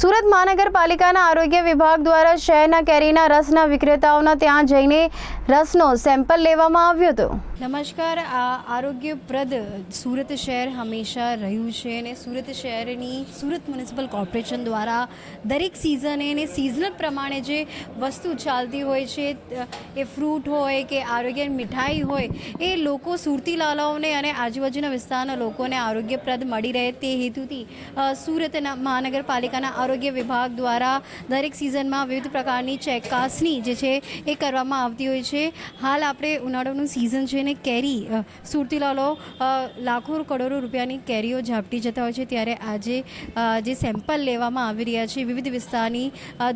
સુરત મહાનગરપાલિકાના આરોગ્ય વિભાગ દ્વારા શહેરના કેરીના રસના વિક્રેતાઓના ત્યાં જઈને રસનો સેમ્પલ લેવામાં આવ્યો હતો। નમસ્કાર, આ આરોગ્યપ્રદ સુરત શહેર હંમેશા રહ્યું છે અને સુરત શહેરની સુરત મ્યુનિસિપલ કોર્પોરેશન દ્વારા દરેક સિઝને અને સિઝનલ પ્રમાણે જે વસ્તુ ચાલતી હોય છે એ ફ્રૂટ હોય કે આરોગ્ય મીઠાઈ હોય એ લોકો સુરતી લાલાઓને અને આજુબાજુના વિસ્તારના લોકોને આરોગ્યપ્રદ મળી રહે તે હેતુથી સુરતના મહાનગરપાલિકાના આરોગ્ય વિભાગ દ્વારા દરેક સિઝનમાં વિવિધ પ્રકારની ચકાસણી જે છે એ કરવામાં આવતી હોય છે। હાલ આપણે ઉનાળાનું સિઝન છે ને કેરી સુરતી લાલો લાખો કરોડો રૂપિયાની કેરીઓ ઝાપટી જતા હોય છે, ત્યારે આજે જે સેમ્પલ લેવામાં આવી રહ્યા છે વિવિધ વિસ્તારની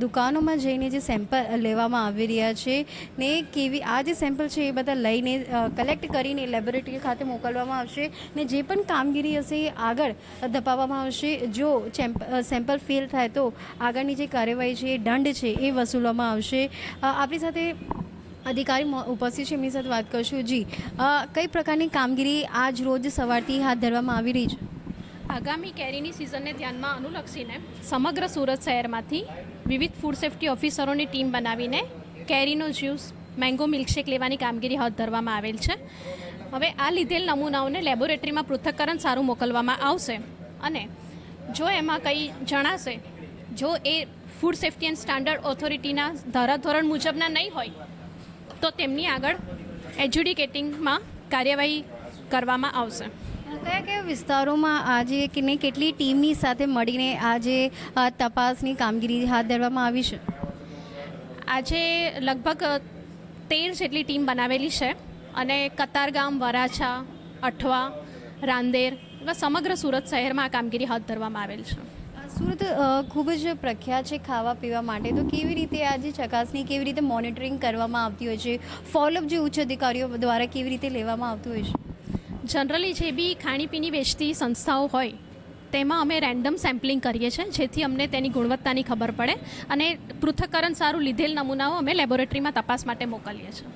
દુકાનોમાં જઈને જે સેમ્પલ લેવામાં આવી રહ્યા છે ને કેવી આ જે સેમ્પલ છે એ બધા લઈને કલેક્ટ કરીને લેબોરેટરી ખાતે મોકલવામાં આવશે ને જે પણ કામગીરી હશે એ આગળ ધપાવવામાં આવશે। જો સેમ્પલ ફેલ થાય તો આગળની જે કાર્યવાહી છે એ દંડ છે એ વસૂલવામાં આવશે। આપણી સાથે અધિકારી ઉપસ્થિત છે, એમની સાથે વાત કરશું। જી, કઈ પ્રકારની કામગીરી આજ રોજ સવારથી હાથ ધરવામાં આવી રહી છે? આગામી કેરીની સિઝનને ધ્યાનમાં અનુલક્ષીને સમગ્ર સુરત શહેરમાંથી વિવિધ ફૂડ સેફ્ટી ઓફિસરોની ટીમ બનાવીને કેરીનો જ્યુસ, મેંગો મિલ્કશેક લેવાની કામગીરી હાથ ધરવામાં આવેલ છે। હવે આ લીધેલ નમૂનાઓને લેબોરેટરીમાં પૃથ્થકરણ સારું મોકલવામાં આવશે અને જો એમાં કંઈ જણાશે, જો એ ફૂડ સેફ્ટી એન્ડ સ્ટાન્ડર્ડ ઓથોરિટીના ધારાધોરણ મુજબના નહીં હોય તો તેમની આગળ એડ્યુડિકેટિંગમાં કાર્યવાહી કરવામાં આવશે। કયા કયા વિસ્તારોમાં આજે ને કેટલી ટીમની સાથે મળીને આજે તપાસની કામગીરી હાથ ધરવામાં આવી છે? આજે લગભગ 13 જેટલી ટીમ બનાવેલી છે અને કતારગામ, વરાછા, અઠવા, રાંદેર એવા સમગ્ર સુરત શહેરમાં આ કામગીરી હાથ ધરવામાં આવેલ છે। સુરત ખૂબ જ પ્રખ્યાત છે ખાવા પીવા માટે, તો કેવી રીતે આ જે ચકાસણી કેવી રીતે મોનિટરિંગ કરવામાં આવતી હોય છે, ફોલોઅપ જે ઉચ્ચ અધિકારીઓ દ્વારા કેવી રીતે લેવામાં આવતું હોય છે? જનરલી જે બી ખાણીપીણી વેચતી સંસ્થાઓ હોય તેમાં અમે રેન્ડમ સેમ્પલિંગ કરીએ છીએ, જેથી અમને તેની ગુણવત્તાની ખબર પડે અને પૃથ્થકરણ સારું લીધેલ નમૂનાઓ અમે લેબોરેટરીમાં તપાસ માટે મોકલીએ છીએ।